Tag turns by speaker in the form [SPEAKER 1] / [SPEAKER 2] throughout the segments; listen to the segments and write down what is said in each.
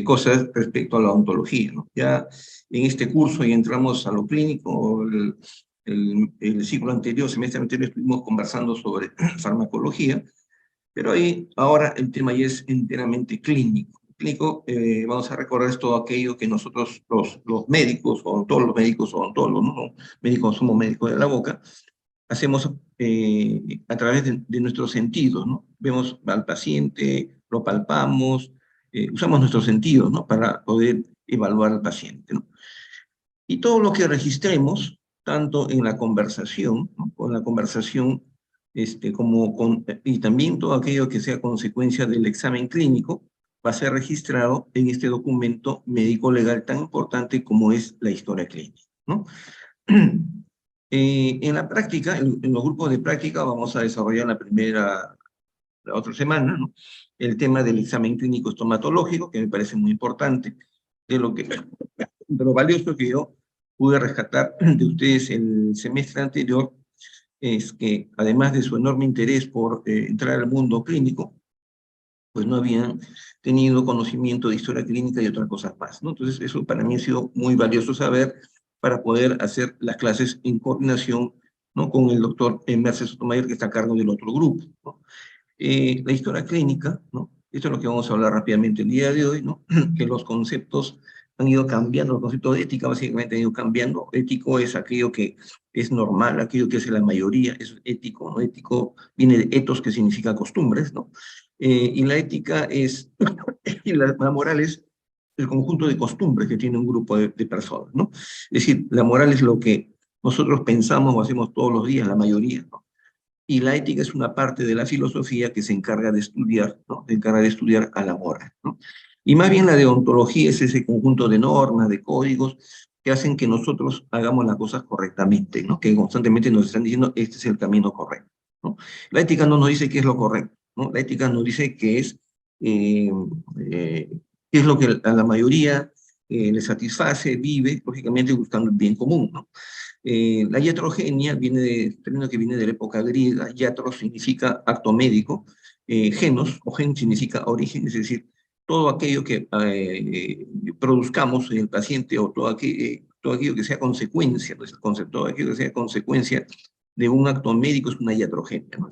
[SPEAKER 1] cosas respecto a la ontología, ¿no? Ya en este curso ya entramos a lo clínico. El ciclo anterior, semestre anterior, estuvimos conversando sobre farmacología, pero ahí ahora el tema ya es enteramente clínico. Clínico, vamos a recordar todo aquello que nosotros, los médicos, o todos los médicos, odontólogos, ¿no? Médicos, somos médicos de la boca, hacemos a través de nuestros sentidos, ¿no? Vemos al paciente, lo palpamos, usamos nuestros sentidos, ¿no? Para poder evaluar al paciente, ¿no? Y todo lo que registremos, tanto en la conversación, ¿no? Con la conversación, y también todo aquello que sea consecuencia del examen clínico, va a ser registrado en este documento médico-legal tan importante como es la historia clínica, ¿no? En la práctica, en los grupos de práctica, vamos a desarrollar la otra semana, ¿no? El tema del examen clínico estomatológico, que me parece muy importante, de lo valioso que yo pude rescatar de ustedes el semestre anterior, es que además de su enorme interés por entrar al mundo clínico, pues no habían tenido conocimiento de historia clínica y otras cosas más, ¿no? Entonces eso para mí ha sido muy valioso saber para poder hacer las clases en coordinación, ¿no? Con el doctor Mercedes Sotomayor, que está a cargo del otro grupo, ¿no? La historia clínica, ¿no? Esto es lo que vamos a hablar rápidamente el día de hoy, ¿no? Que los conceptos han ido cambiando, los conceptos de ética básicamente han ido cambiando. Ético es aquello que es normal, aquello que es la mayoría, es ético, ¿no? Ético viene de ethos, que significa costumbres, ¿no? Y la ética es, y la moral es el conjunto de costumbres que tiene un grupo de personas, ¿no? Es decir, la moral es lo que nosotros pensamos o hacemos todos los días, la mayoría, ¿no? Y la ética es una parte de la filosofía que se encarga de estudiar, ¿no? Se encarga de estudiar a la moral, ¿no? Y más bien la deontología es ese conjunto de normas, de códigos, que hacen que nosotros hagamos las cosas correctamente, ¿no? Que constantemente nos están diciendo, este es el camino correcto, ¿no? La ética no nos dice qué es lo correcto, ¿no? La ética nos dice eh, eh, qué es lo que a la mayoría le satisface, vive, lógicamente buscando el bien común, ¿no? La iatrogenia término que viene de la época griega. Iatros significa acto médico, genos, o gen significa origen, es decir, todo aquello que produzcamos en el paciente, o todo aquello que sea consecuencia, no es el concepto, todo aquello que sea consecuencia de un acto médico es una iatrogenia, ¿no?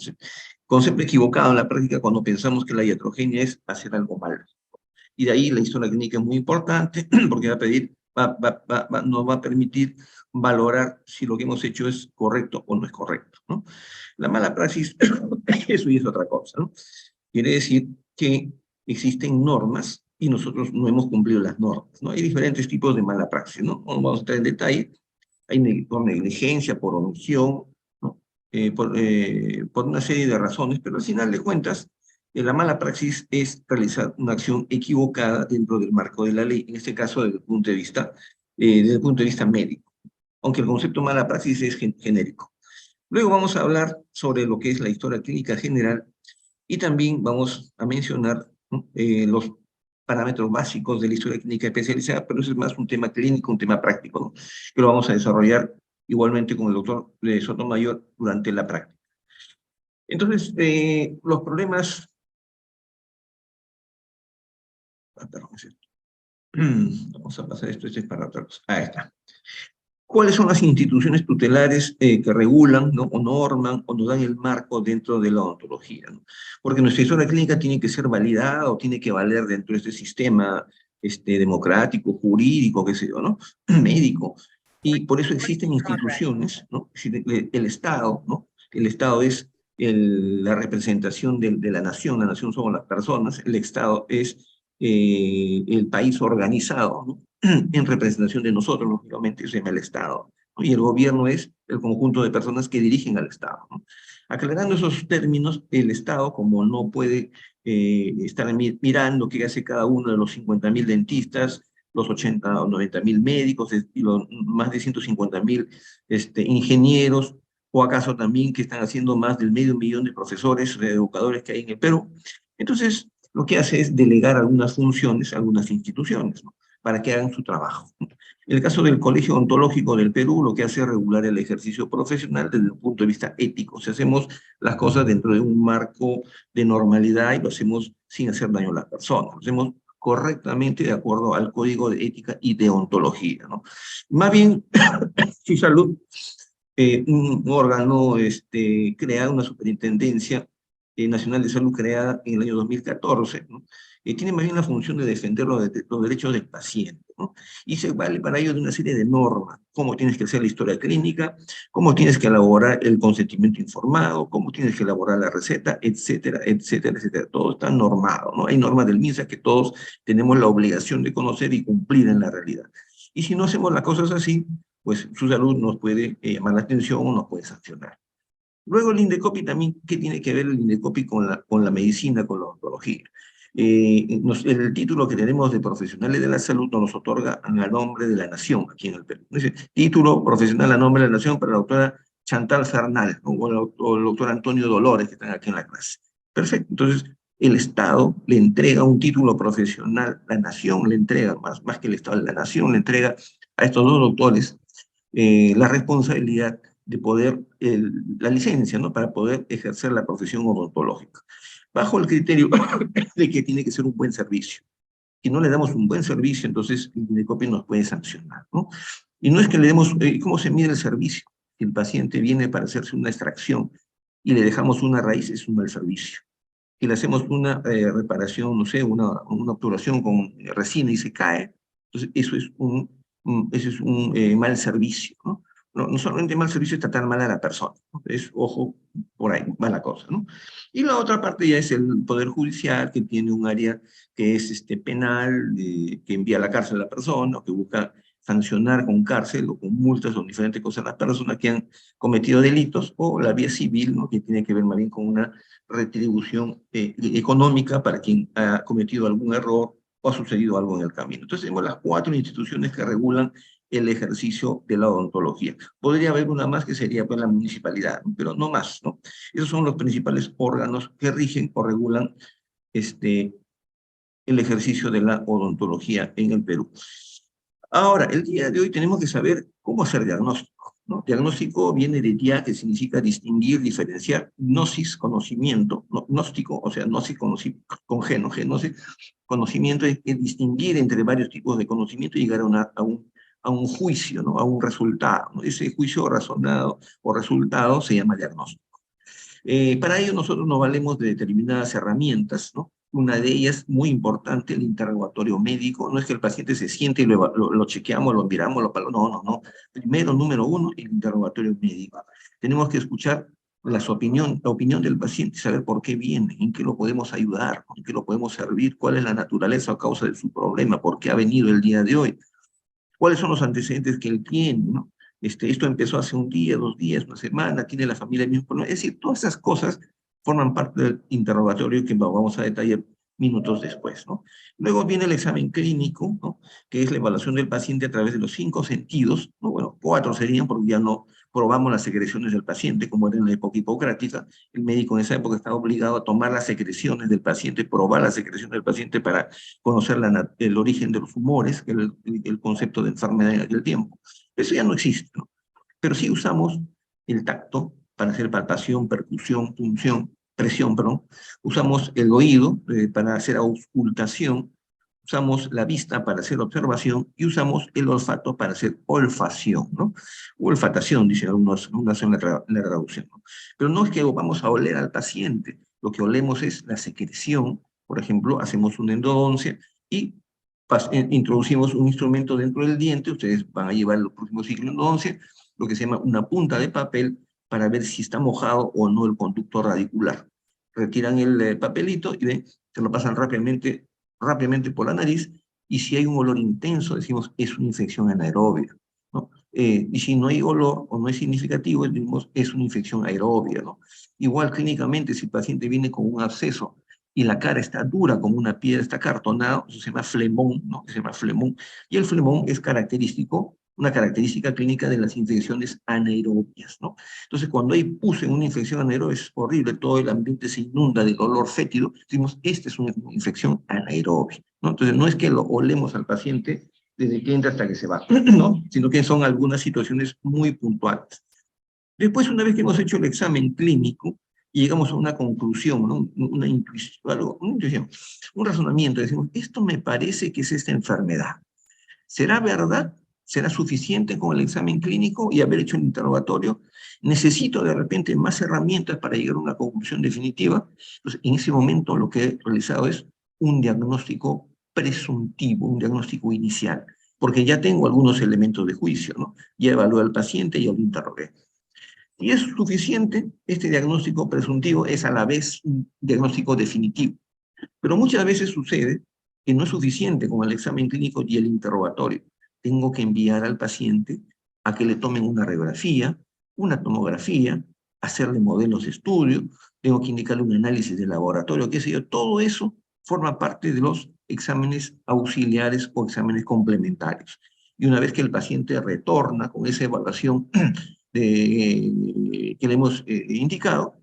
[SPEAKER 1] Concepto equivocado en la práctica cuando pensamos que la iatrogenia es hacer algo mal. Y de ahí la historia clínica es muy importante, porque nos va a permitir valorar si lo que hemos hecho es correcto o no es correcto, ¿no? La mala praxis, eso ya es otra cosa, ¿no? Quiere decir que existen normas y nosotros no hemos cumplido las normas, ¿no? Hay diferentes tipos de mala praxis, ¿no? No vamos a entrar en detalle. Hay por negligencia, por omisión, ¿no? Por una serie de razones, pero al final de cuentas, la mala praxis es realizar una acción equivocada dentro del marco de la ley, en este caso desde el punto de vista médico, aunque el concepto mala praxis es genérico. Luego vamos a hablar sobre lo que es la historia clínica general y también vamos a mencionar, ¿no? Los parámetros básicos de la historia clínica especializada, pero eso es más un tema clínico, un tema práctico, ¿no? Que lo vamos a desarrollar igualmente con el doctor Sotomayor durante la práctica. Entonces, los problemas... perdón, es esto. Vamos a pasar esto, este es para otra cosa. Ahí está. ¿Cuáles son las instituciones tutelares que regulan, ¿no? O norman o nos dan el marco dentro de la odontología, ¿no? Porque nuestra historia clínica tiene que ser validada o tiene que valer dentro de este sistema democrático, jurídico, qué sé yo, ¿no? Médico. Y por eso existen instituciones, ¿no? El Estado, ¿no? El Estado es la representación de la nación somos las personas, el Estado es el país organizado, ¿no? En representación de nosotros, lógicamente, se llama el Estado, ¿no? Y el gobierno es el conjunto de personas que dirigen al Estado, ¿no? Aclarando esos términos, el Estado, como no puede estar mirando qué hace cada uno de los 50.000 dentistas, los 80 o 90.000 médicos y los más de 150.000 ingenieros, o acaso también que están haciendo más del medio millón de profesores, educadores que hay en el Perú. Entonces, lo que hace es delegar algunas funciones a algunas instituciones, ¿no? Para que hagan su trabajo. En el caso del Colegio Ontológico del Perú, lo que hace es regular el ejercicio profesional desde el punto de vista ético. O sea, hacemos las cosas dentro de un marco de normalidad y lo hacemos sin hacer daño a las personas. Lo hacemos correctamente de acuerdo al Código de Ética y Deontología, ¿no? Más bien, si salud, un órgano crea una superintendencia nacional de salud creada en el año 2014, ¿no? Tiene más bien la función de defender los derechos del paciente, ¿no? Y se vale para ello de una serie de normas, cómo tienes que hacer la historia clínica, cómo tienes que elaborar el consentimiento informado, cómo tienes que elaborar la receta, etcétera, etcétera, etcétera. Todo está normado, ¿no? Hay normas del MINSA que todos tenemos la obligación de conocer y cumplir en la realidad. Y si no hacemos las cosas así, pues su salud nos puede llamar la atención o nos puede sancionar. Luego el INDECOPI también, ¿qué tiene que ver el INDECOPI con la medicina, con la odontología? El título que tenemos de profesionales de la salud nos otorga a nombre de la nación aquí en el Perú. Dice, título profesional a nombre de la nación para la doctora Chantal Fernal, ¿no? O el doctor Antonio Dolores, que están aquí en la clase. Perfecto, entonces el Estado le entrega un título profesional, la nación le entrega, más que el Estado, la nación le entrega a estos dos doctores la responsabilidad de poder, la licencia, ¿no? Para poder ejercer la profesión odontológica, bajo el criterio de que tiene que ser un buen servicio. Si no le damos un buen servicio, entonces el INDECOPI nos puede sancionar, ¿no? Y no es que le demos, ¿cómo se mide el servicio? Si el paciente viene para hacerse una extracción y le dejamos una raíz, es un mal servicio. Si le hacemos una reparación, no sé, una obturación con resina y se cae, entonces eso es un mal servicio, ¿no? No solamente mal servicio es tratar mal a la persona, ¿no? Es, ojo, por ahí va la cosa, ¿no? Y la otra parte ya es el Poder Judicial, que tiene un área que es penal, que envía a la cárcel a la persona, o que busca sancionar con cárcel o con multas o diferentes cosas a las personas que han cometido delitos, o la vía civil, ¿no? Que tiene que ver más bien con una retribución económica para quien ha cometido algún error o ha sucedido algo en el camino. Entonces tenemos las 4 instituciones que regulan el ejercicio de la odontología. Podría haber una más que sería pues la municipalidad, ¿no? Pero no más, ¿no? Esos son los principales órganos que rigen o regulan el ejercicio de la odontología en el Perú. Ahora, el día de hoy tenemos que saber cómo hacer diagnóstico, ¿no? Diagnóstico viene de dia, que significa distinguir, diferenciar, gnosis, conocimiento, ¿no? Gnóstico, o sea, gnosis, con geno, gnosis, conocimiento es distinguir entre varios tipos de conocimiento y llegar a un juicio, ¿no? A un resultado, ¿no? Ese juicio razonado o resultado se llama diagnóstico. Para ello nosotros nos valemos de determinadas herramientas, ¿no? Una de ellas, muy importante, el interrogatorio médico. No es que el paciente se siente y lo chequeamos, lo miramos, no. Primero, número uno, el interrogatorio médico. Tenemos que escuchar la opinión del paciente, saber por qué viene, en qué lo podemos ayudar, en qué lo podemos servir, cuál es la naturaleza o causa de su problema, por qué ha venido el día de hoy, cuáles son los antecedentes que él tiene, ¿no? Esto empezó hace un día, 2 días, una semana, tiene la familia el mismo problema. Es decir, todas esas cosas forman parte del interrogatorio que vamos a detallar minutos después, ¿no? Luego viene el examen clínico, ¿no? Que es la evaluación del paciente a través de los 5 sentidos, ¿no? Bueno, 4 serían porque ya no probamos las secreciones del paciente, como era en la época hipocrática. El médico en esa época estaba obligado a tomar las secreciones del paciente, probar las secreciones del paciente para conocer el origen de los humores, que era el concepto de enfermedad en aquel tiempo. Eso ya no existe, ¿no? Pero sí usamos el tacto para hacer palpación, percusión, punción, presión, perdón. Usamos el oído para hacer auscultación, usamos la vista para hacer observación y usamos el olfato para hacer olfacción, ¿no? O olfatación, dicen algunos en la traducción, ¿no? Pero no es que vamos a oler al paciente, lo que olemos es la secreción. Por ejemplo, hacemos una endodoncia y introducimos un instrumento dentro del diente. Ustedes van a llevar los próximos ciclos de endodoncia, lo que se llama una punta de papel, para ver si está mojado o no el conducto radicular. Retiran el papelito y ven, se lo pasan rápidamente por la nariz, y si hay un olor intenso, decimos, es una infección anaerobia, ¿no? Y si no hay olor o no es significativo, decimos, es una infección aerobia, ¿no? Igual clínicamente, si el paciente viene con un absceso y la cara está dura como una piedra, está cartonado, eso se llama flemón, ¿no? Se llama flemón, y el flemón es característico, una característica clínica de las infecciones anaerobias, ¿no? Entonces, cuando hay pus en una infección anaerobia, es horrible, todo el ambiente se inunda del olor fétido, decimos, esta es una infección anaerobia, ¿no? Entonces, no es que lo olemos al paciente desde que entra hasta que se va, ¿no? Sino que son algunas situaciones muy puntuales. Después, una vez que hemos hecho el examen clínico, y llegamos a una conclusión, ¿no? Una intuición, un razonamiento, decimos, esto me parece que es esta enfermedad. ¿Será verdad? ¿Será suficiente con el examen clínico y haber hecho el interrogatorio? ¿Necesito de repente más herramientas para llegar a una conclusión definitiva? Entonces, en ese momento lo que he realizado es un diagnóstico presuntivo, un diagnóstico inicial, porque ya tengo algunos elementos de juicio, ¿no? Ya evalué al paciente y ya lo interrogué. Y es suficiente, este diagnóstico presuntivo es a la vez un diagnóstico definitivo. Pero muchas veces sucede que no es suficiente con el examen clínico y el interrogatorio. Tengo que enviar al paciente a que le tomen una radiografía, una tomografía, hacerle modelos de estudio, tengo que indicarle un análisis de laboratorio, qué sé yo. Todo eso forma parte de los exámenes auxiliares o exámenes complementarios. Y una vez que el paciente retorna con esa evaluación que le hemos indicado,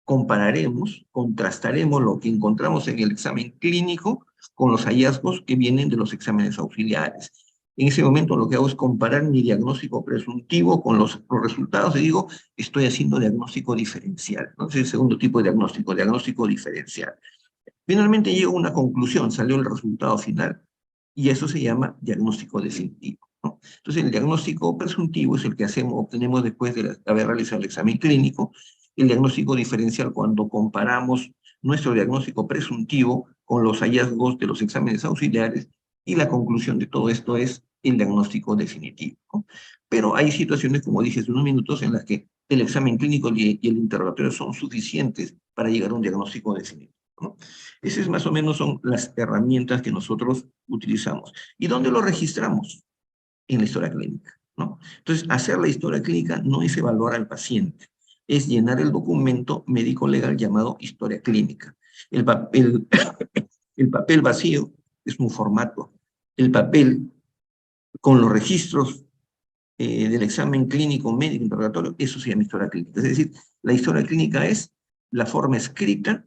[SPEAKER 1] compararemos, contrastaremos lo que encontramos en el examen clínico con los hallazgos que vienen de los exámenes auxiliares. En ese momento lo que hago es comparar mi diagnóstico presuntivo con los resultados y digo, estoy haciendo diagnóstico diferencial. ¿No? Es el segundo tipo de diagnóstico, diagnóstico diferencial. Finalmente llego a una conclusión, salió el resultado final, y eso se llama diagnóstico definitivo, ¿no? Entonces, el diagnóstico presuntivo es el que obtenemos después de haber realizado el examen clínico. El diagnóstico diferencial, cuando comparamos nuestro diagnóstico presuntivo con los hallazgos de los exámenes auxiliares, y la conclusión de todo esto es el diagnóstico definitivo, ¿no? Pero hay situaciones, como dije hace unos minutos, en las que el examen clínico y el interrogatorio son suficientes para llegar a un diagnóstico definitivo, ¿no? Esas más o menos son las herramientas que nosotros utilizamos. ¿Y dónde lo registramos? En la historia clínica, ¿no? Entonces, hacer la historia clínica no es evaluar al paciente, es llenar el documento médico-legal llamado historia clínica. El papel, el papel vacío es un formato. El papel con los registros del examen clínico médico interrogatorio, eso se llama historia clínica. Es decir, la historia clínica es la forma escrita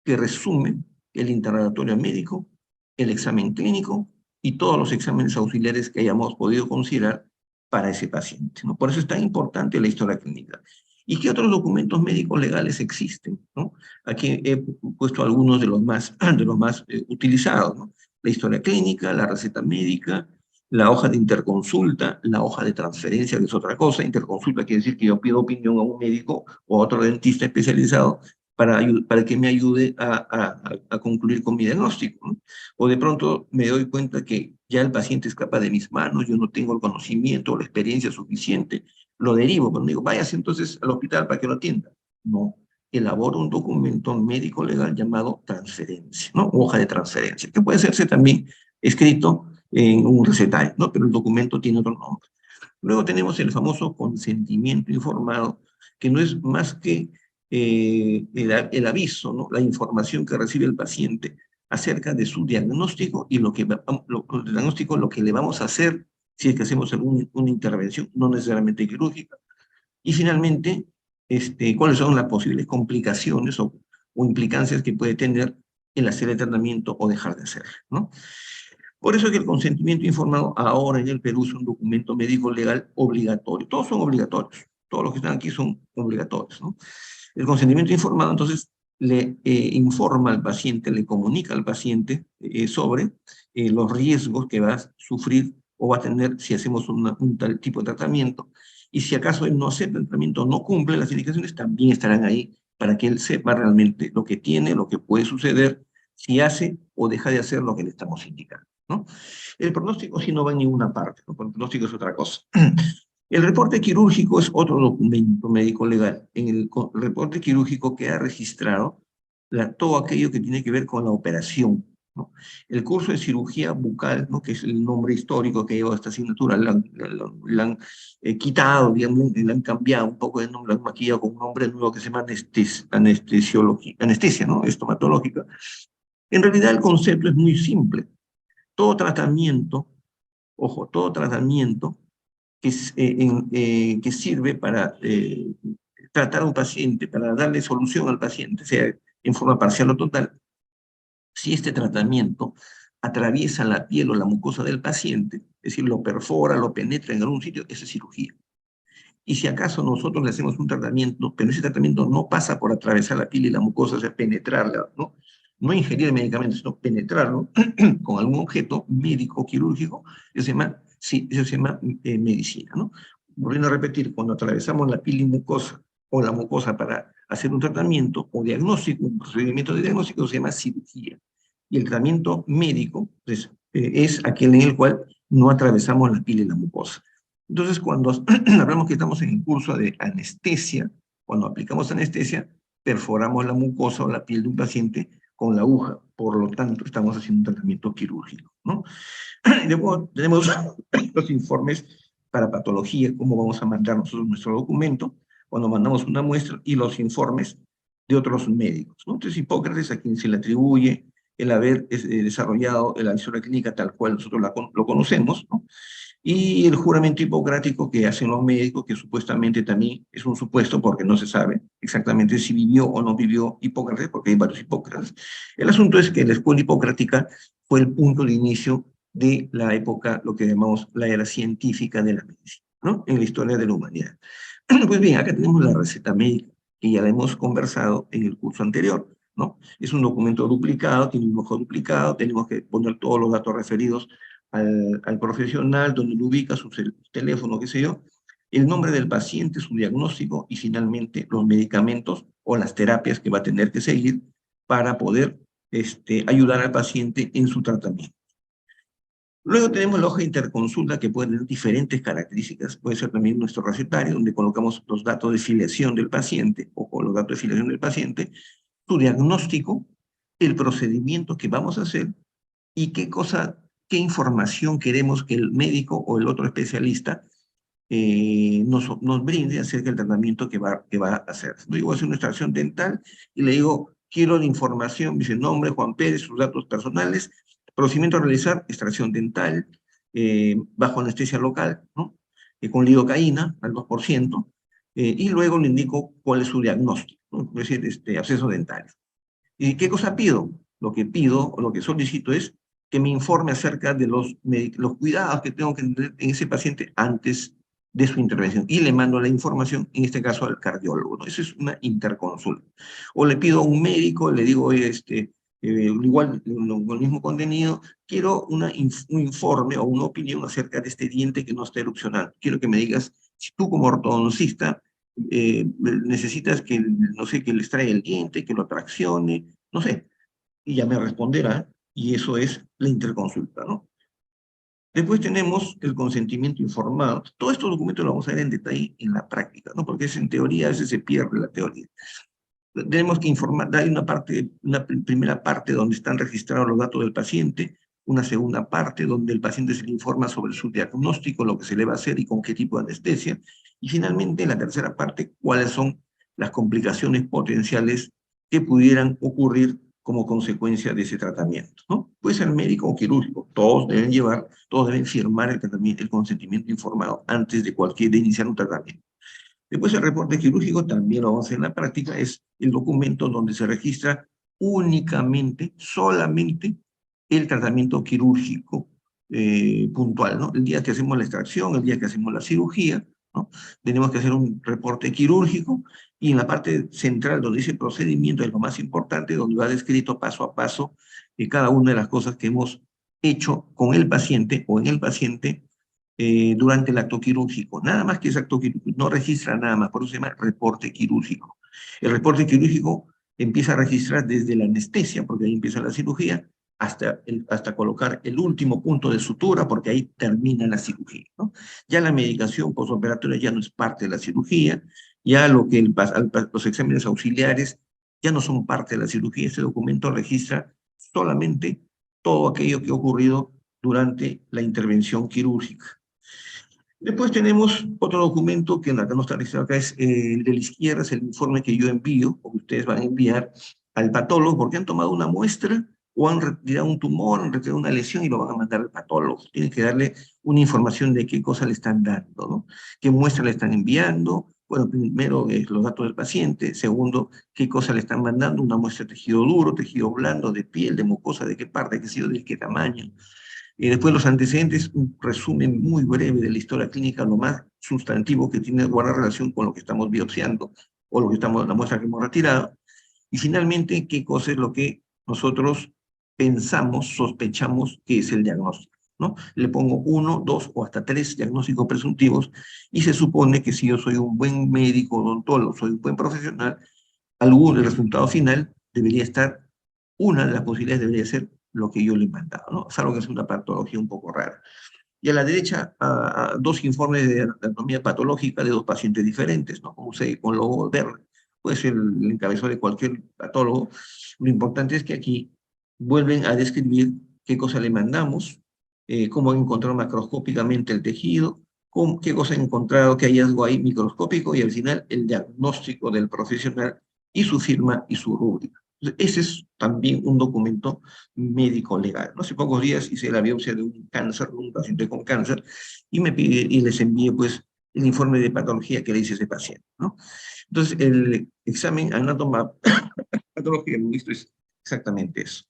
[SPEAKER 1] que resume el interrogatorio médico, el examen clínico y todos los exámenes auxiliares que hayamos podido considerar para ese paciente, ¿no? Por eso es tan importante la historia clínica. ¿Y qué otros documentos médicos legales existen, ¿no? Aquí he puesto algunos de los más, utilizados, ¿no? La historia clínica, la receta médica, la hoja de interconsulta, la hoja de transferencia, que es otra cosa. Interconsulta quiere decir que yo pido opinión a un médico o a otro dentista especializado para que me ayude a concluir con mi diagnóstico, ¿no? O de pronto me doy cuenta que ya el paciente escapa de mis manos, yo no tengo el conocimiento o la experiencia suficiente, lo derivo, pero digo, váyase entonces al hospital para que lo atienda. No, elaboro un documento médico legal llamado transferencia, ¿no? Hoja de transferencia, que puede hacerse también escrito en un recetario, ¿no? Pero el documento tiene otro nombre. Luego tenemos el famoso consentimiento informado, que no es más que el aviso, ¿no? La información que recibe el paciente acerca de su diagnóstico y el diagnóstico, lo que le vamos a hacer si es que hacemos una intervención, no necesariamente quirúrgica. Y finalmente, cuáles son las posibles complicaciones o implicancias que puede tener el hacer el tratamiento o dejar de hacerlo, ¿no? Por eso es que el consentimiento informado ahora en el Perú es un documento médico legal obligatorio. Todos son obligatorios. Todos los que están aquí son obligatorios, ¿no? El consentimiento informado, entonces, le informa al paciente, le comunica al paciente sobre los riesgos que va a sufrir o va a tener si hacemos un tal tipo de tratamiento. Y si acaso él no acepta el tratamiento, no cumple las indicaciones, también estarán ahí para que él sepa realmente lo que tiene, lo que puede suceder, si hace o deja de hacer lo que le estamos indicando, ¿no? El pronóstico sí no va en ninguna parte, ¿no? El pronóstico es otra cosa. El reporte quirúrgico es otro documento médico legal. En el reporte quirúrgico queda registrado todo aquello que tiene que ver con la operación, ¿no? El curso de cirugía bucal, ¿no? Que es el nombre histórico que lleva esta asignatura, la han quitado, digamos, le han cambiado un poco de nombre, la han maquillado con un nombre nuevo que se llama anestesia, ¿no? Estomatológica. En realidad el concepto es muy simple. Todo tratamiento, ojo, todo tratamiento que sirve para tratar a un paciente, para darle solución al paciente, sea en forma parcial o total, si este tratamiento atraviesa la piel o la mucosa del paciente, es decir, lo perfora, lo penetra en algún sitio, esa es cirugía. y si acaso nosotros le hacemos un tratamiento, pero ese tratamiento no pasa por atravesar la piel y la mucosa, o sea, penetrarla, ¿no? No ingerir el medicamento, sino penetrarlo con algún objeto médico, quirúrgico, eso se llama, sí, eso se llama medicina, ¿no? Volviendo a repetir, cuando atravesamos la piel y mucosa o la mucosa para hacer un tratamiento o diagnóstico, un procedimiento de diagnóstico, se llama cirugía. Y el tratamiento médico pues, es aquel en el cual no atravesamos la piel y la mucosa. Entonces, cuando hablamos que estamos en el curso de anestesia, cuando aplicamos anestesia, perforamos la mucosa o la piel de un paciente con la aguja. Por lo tanto, estamos haciendo un tratamiento quirúrgico, ¿no? Y luego tenemos los informes para patología, cómo vamos a mandar nosotros nuestro documento, cuando mandamos una muestra, y los informes de otros médicos, ¿no? Entonces, Hipócrates, a quien se le atribuye el haber desarrollado la historia clínica tal cual nosotros lo conocemos, ¿no? Y el juramento hipocrático que hacen los médicos, que supuestamente también es un supuesto porque no se sabe exactamente si vivió o no vivió Hipócrates, porque hay varios Hipócrates. El asunto es que la escuela hipocrática fue el punto de inicio de la época, lo que llamamos la era científica de la medicina, ¿no? En la historia de la humanidad. Pues bien, acá tenemos la receta médica, que ya la hemos conversado en el curso anterior, ¿no? Es un documento duplicado, tiene un ojo duplicado, tenemos que poner todos los datos referidos al profesional, donde lo ubica, su teléfono, qué sé yo, el nombre del paciente, su diagnóstico y finalmente los medicamentos o las terapias que va a tener que seguir para poder ayudar al paciente en su tratamiento. Luego tenemos la hoja de interconsulta que puede tener diferentes características. Puede ser también nuestro recetario, donde colocamos los datos de filiación del paciente o con los datos de filiación del paciente, su diagnóstico, el procedimiento que vamos a hacer y qué información queremos que el médico o el otro especialista nos brinde acerca del tratamiento que va a hacer. Yo voy a hacer una extracción dental y le digo, quiero la información, dice nombre, Juan Pérez, sus datos personales, procedimiento a realizar, extracción dental, bajo anestesia local, ¿no? Con lidocaína al 2%, y luego le indico cuál es su diagnóstico, ¿no? Es decir, abscesos dentales. ¿Y qué cosa pido? Lo que pido o lo que solicito es que me informe acerca de los cuidados que tengo que tener en ese paciente antes de su intervención. Y le mando la información, en este caso al cardiólogo, ¿no? Eso es una interconsulta. O le pido a un médico, le digo, oye, igual, con el mismo contenido, quiero un informe o una opinión acerca de este diente que no está erupcionando. Quiero que me digas, si tú como ortodoncista necesitas que, no sé, que le extraiga el diente, que lo traccione, no sé, y ya me responderá, y eso es la interconsulta, ¿no? Después tenemos el consentimiento informado. Todos estos documentos los vamos a ver en detalle en la práctica, ¿no? Porque es en teoría, a veces se pierde la teoría. Tenemos que informar, hay una primera parte donde están registrados los datos del paciente, una segunda parte donde el paciente se le informa sobre su diagnóstico, lo que se le va a hacer y con qué tipo de anestesia, y finalmente la tercera parte, cuáles son las complicaciones potenciales que pudieran ocurrir como consecuencia de ese tratamiento, ¿no? Puede ser médico o quirúrgico, todos deben firmar el consentimiento informado antes de iniciar un tratamiento. Después el reporte quirúrgico, también lo vamos a hacer en la práctica, es el documento donde se registra únicamente, solamente, el tratamiento quirúrgico puntual, ¿no? El día que hacemos la extracción, el día que hacemos la cirugía, ¿no? Tenemos que hacer un reporte quirúrgico y en la parte central donde dice procedimiento es lo más importante, donde va descrito paso a paso cada una de las cosas que hemos hecho con el paciente o en el paciente durante el acto quirúrgico. Nada más que ese acto quirúrgico, no registra nada más, por eso se llama reporte quirúrgico. El reporte quirúrgico empieza a registrar desde la anestesia, porque ahí empieza la cirugía, hasta colocar el último punto de sutura, porque ahí termina la cirugía, ¿no? Ya la medicación postoperatoria ya no es parte de la cirugía, ya los exámenes auxiliares ya no son parte de la cirugía, ese documento registra solamente todo aquello que ha ocurrido durante la intervención quirúrgica. Después tenemos otro documento que no está registrado acá, es el de la izquierda, es el informe que yo envío, o que ustedes van a enviar al patólogo, porque han tomado una muestra o han retirado un tumor, han retirado una lesión y lo van a mandar al patólogo. Tienen que darle una información de qué cosa le están dando, ¿no? Qué muestra le están enviando. Bueno, primero los datos del paciente, segundo, qué cosa le están mandando, una muestra de tejido duro, tejido blando, de piel, de mucosa, de qué parte, qué sé yo, de qué tamaño. Y después los antecedentes, un resumen muy breve de la historia clínica, lo más sustantivo que tiene buena relación con lo que estamos biopsiando o lo que estamos, la muestra que hemos retirado. Y finalmente, qué cosa es lo que nosotros pensamos, sospechamos que es el diagnóstico, ¿no? Le pongo uno, dos o hasta tres diagnósticos presuntivos y se supone que si yo soy un buen médico, odontólogo, soy un buen profesional, el resultado final debería estar, una de las posibilidades debería ser lo que yo le he mandado, ¿no? Salvo que es una patología un poco rara. Y a la derecha, dos informes de anatomía patológica de dos pacientes diferentes, ¿no? Como usted con logo verde, puede ser el encabezado de cualquier patólogo. Lo importante es que aquí vuelven a describir qué cosa le mandamos, cómo han encontrado macroscópicamente el tejido, qué cosa han encontrado, qué hallazgo hay microscópico y al final el diagnóstico del profesional y su firma y su rúbrica. Ese es también un documento médico legal, ¿no? Hace pocos días hice la biopsia de un cáncer, de un paciente con cáncer, y me pide, y les envié pues el informe de patología que le hice a ese paciente, ¿no? Entonces, el examen anatoma patología, lo visto es exactamente eso.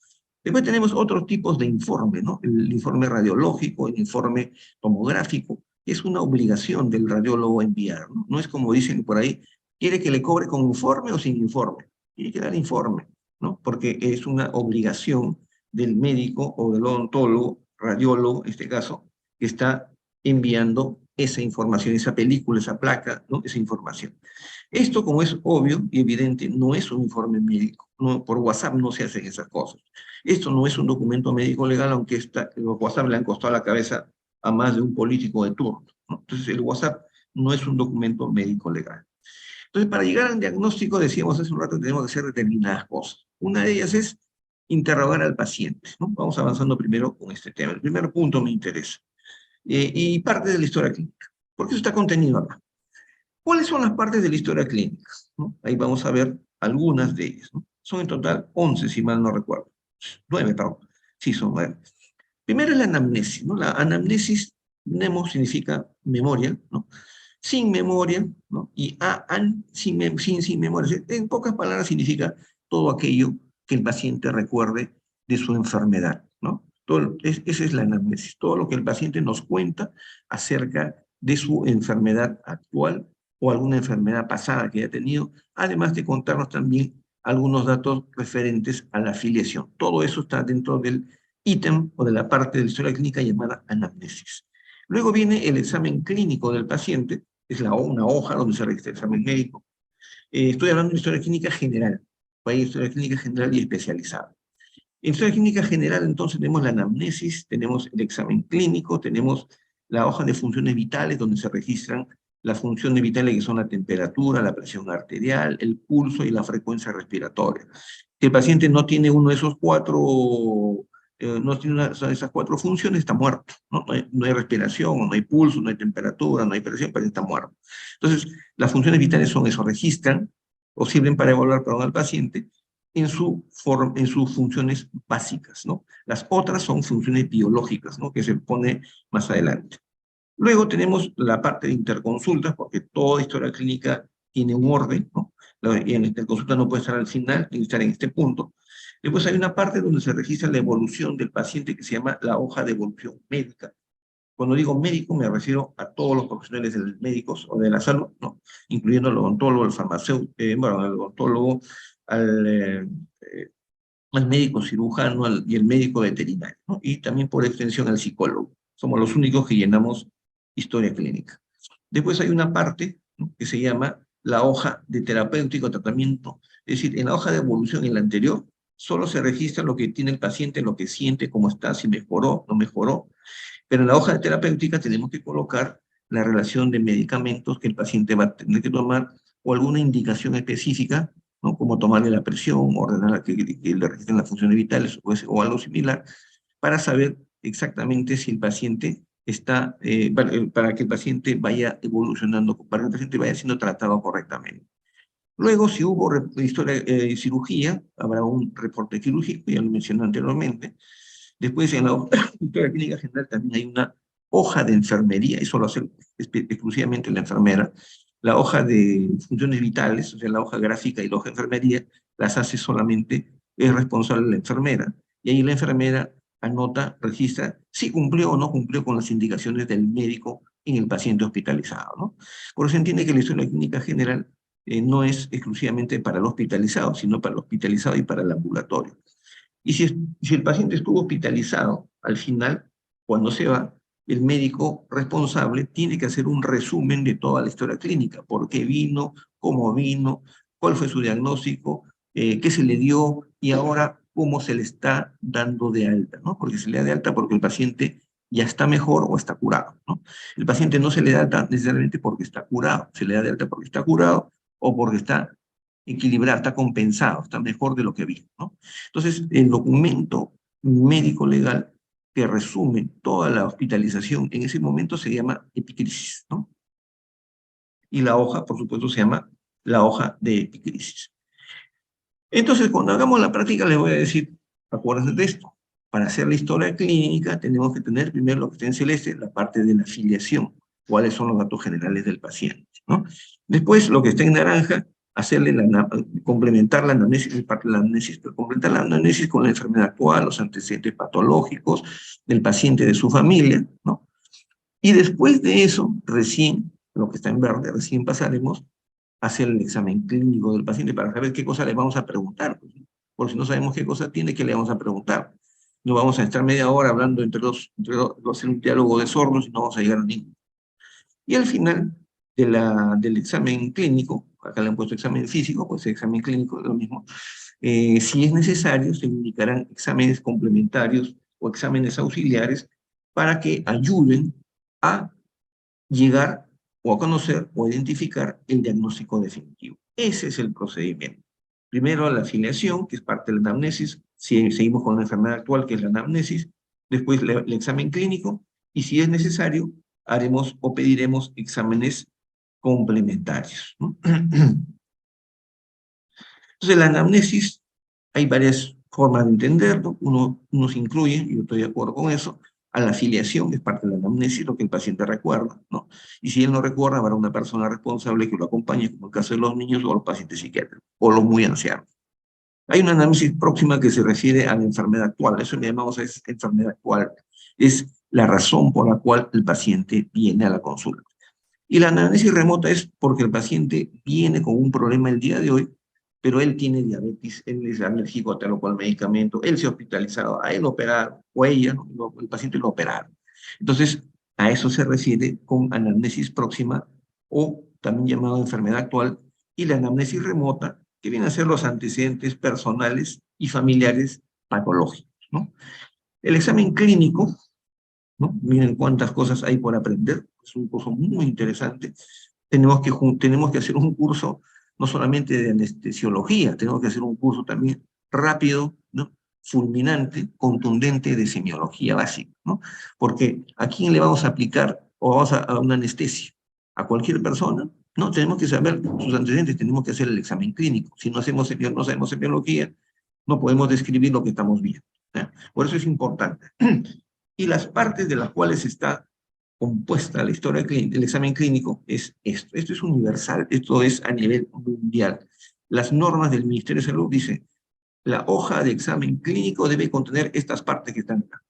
[SPEAKER 1] Después tenemos otros tipos de informe, ¿no? El informe radiológico, el informe tomográfico, que es una obligación del radiólogo enviar, ¿no? No es como dicen por ahí, ¿quiere que le cobre con informe o sin informe? Tiene que dar informe, ¿no? Porque es una obligación del médico o del odontólogo, radiólogo, en este caso, que está enviando esa información, esa película, esa placa, ¿no? Esa información. Esto, como es obvio y evidente, no es un informe médico. No, por WhatsApp no se hacen esas cosas. Esto no es un documento médico legal, aunque los WhatsApp le han costado la cabeza a más de un político de turno, ¿no? Entonces, el WhatsApp no es un documento médico legal. Entonces, para llegar al diagnóstico, decíamos hace un rato, tenemos que hacer determinadas cosas. Una de ellas es interrogar al paciente, ¿no? Vamos avanzando primero con este tema. El primer punto me interesa. Y parte de la historia clínica. Porque eso está contenido acá. ¿Cuáles son las partes de la historia clínica? ¿No? Ahí vamos a ver algunas de ellas, ¿no? Son en total 11, si mal no recuerdo. 9, perdón. Sí, son 9. Primero es la anamnesis, ¿no? La anamnesis, nemo significa memoria, ¿no? Sin memoria, ¿no? Y sin memoria. En pocas palabras significa todo aquello que el paciente recuerde de su enfermedad, ¿no? Esa es la anamnesis, todo lo que el paciente nos cuenta acerca de su enfermedad actual o alguna enfermedad pasada que haya tenido, además de contarnos también algunos datos referentes a la afiliación. Todo eso está dentro del ítem o de la parte de la historia clínica llamada anamnesis. Luego viene el examen clínico del paciente, es una hoja donde se registra el examen médico. Estoy hablando de historia clínica general, hay historia clínica general y especializada. En historia clínica general, entonces, tenemos la anamnesis, tenemos el examen clínico, tenemos la hoja de funciones vitales, donde se registran las funciones vitales que son la temperatura, la presión arterial, el pulso y la frecuencia respiratoria. Si el paciente no tiene uno de esos cuatro, no tiene una de esas cuatro funciones, está muerto. No hay respiración, no hay pulso, no hay temperatura, no hay presión, pero está muerto. Entonces, las funciones vitales son eso, registran o sirven para evaluar, perdón, al paciente en sus funciones básicas, ¿no? Las otras son funciones biológicas, ¿no? Que se pone más adelante. Luego tenemos la parte de interconsultas, porque toda historia clínica tiene un orden, ¿no? Y en la interconsulta no puede estar al final, tiene que estar en este punto. Después hay una parte donde se registra la evolución del paciente que se llama la hoja de evolución médica. Cuando digo médico me refiero a todos los profesionales médicos o de la salud, ¿no? Incluyendo al odontólogo, al farmacéutico, bueno, al odontólogo, al, al médico cirujano y el médico veterinario, ¿no? Y también por extensión al psicólogo. Somos los únicos que llenamos historia clínica. Después hay una parte, ¿no?, que se llama la hoja de terapéutico tratamiento. Es decir, en la hoja de evolución, en la anterior, solo se registra lo que tiene el paciente, lo que siente, cómo está, si mejoró, no mejoró. Pero en la hoja de terapéutica tenemos que colocar la relación de medicamentos que el paciente va a tener que tomar o alguna indicación específica, ¿no?, como tomarle la presión, ordenar que le registren las funciones vitales o algo similar, para saber exactamente si el paciente está, para que el paciente vaya evolucionando, para que el paciente vaya siendo tratado correctamente. Luego, si hubo cirugía, habrá un reporte quirúrgico, ya lo mencioné anteriormente. Después, en la historia clínica general también hay una hoja de enfermería, eso lo hace exclusivamente la enfermera. La hoja de funciones vitales, o sea, la hoja gráfica y la hoja de enfermería, las hace solamente, es responsable la enfermera. Y ahí la enfermera anota, registra si cumplió o no cumplió con las indicaciones del médico en el paciente hospitalizado, ¿no? Por eso se entiende que la historia clínica general no es exclusivamente para el hospitalizado, sino para el hospitalizado y para el ambulatorio. Y si el paciente estuvo hospitalizado, al final, cuando se va, el médico responsable tiene que hacer un resumen de toda la historia clínica, por qué vino, cómo vino, cuál fue su diagnóstico, qué se le dio y ahora cómo se le está dando de alta, ¿no? Porque se le da de alta porque el paciente ya está mejor o está curado, ¿no? El paciente no se le da de alta necesariamente porque está curado, se le da de alta porque está curado o porque está equilibrado, está compensado, está mejor de lo que vino, ¿no? Entonces, el documento médico legal que resume toda la hospitalización en ese momento se llama epicrisis, ¿no? Y la hoja, por supuesto, se llama la hoja de epicrisis. Entonces, cuando hagamos la práctica, les voy a decir, acuérdense de esto. Para hacer la historia clínica, tenemos que tener primero lo que está en celeste, la parte de la afiliación, cuáles son los datos generales del paciente, ¿no? Después, lo que está en naranja, complementar la anamnesis, complementar la anamnesis con la enfermedad actual, los antecedentes patológicos del paciente, de su familia, ¿no? Y después de eso, recién, lo que está en verde, recién pasaremos a hacer el examen clínico del paciente para saber qué cosa le vamos a preguntar. Porque si no sabemos qué cosa tiene, ¿qué le vamos a preguntar? No vamos a estar media hora hablando hacer un diálogo de sordos y no vamos a llegar a ningún. Y al final del examen clínico, acá le han puesto examen físico, pues el examen clínico es lo mismo, si es necesario, se indicarán exámenes complementarios o exámenes auxiliares para que ayuden a llegar o a conocer o identificar el diagnóstico definitivo. Ese es el procedimiento. Primero la afiliación, que es parte de la anamnesis, si seguimos con la enfermedad actual, que es la anamnesis, después el examen clínico, y si es necesario, haremos o pediremos exámenes complementarios, ¿no? Entonces, la anamnesis, hay varias formas de entenderlo. Uno se incluye, y yo estoy de acuerdo con eso, a la afiliación, que es parte de la anamnesis, lo que el paciente recuerda, ¿no? Y si él no recuerda, habrá una persona responsable que lo acompañe, como el caso de los niños o los pacientes psiquiátricos, o los muy ancianos. Hay una análisis próxima que se refiere a la enfermedad actual, eso le llamamos enfermedad actual, es la razón por la cual el paciente viene a la consulta. Y la análisis remota es porque el paciente viene con un problema el día de hoy, pero él tiene diabetes, él es alérgico a tal o cual medicamento, él se ha hospitalizado, a él lo operaron, o a ella, ¿no? El paciente lo operaron. Entonces, a eso se refiere con anamnesis próxima o también llamado enfermedad actual, y la anamnesis remota, que viene a ser los antecedentes personales y familiares patológicos, ¿no? El examen clínico, ¿no? Miren cuántas cosas hay por aprender, es un curso muy interesante. Tenemos que hacer un curso no solamente de anestesiología, tenemos que hacer un curso también rápido, ¿no? Fulminante, contundente de semiología básica, ¿no? Porque ¿a quién le vamos a aplicar o vamos a una anestesia? ¿A cualquier persona? No, tenemos que saber sus antecedentes, tenemos que hacer el examen clínico. Si no no sabemos semiología, no podemos describir lo que estamos viendo, ¿eh? Por eso es importante. Y las partes de las cuales está compuesta la historia clínica, el examen clínico es esto. Esto es universal, esto es a nivel mundial. Las normas del Ministerio de Salud dicen, la hoja de examen clínico debe contener estas partes que están acá.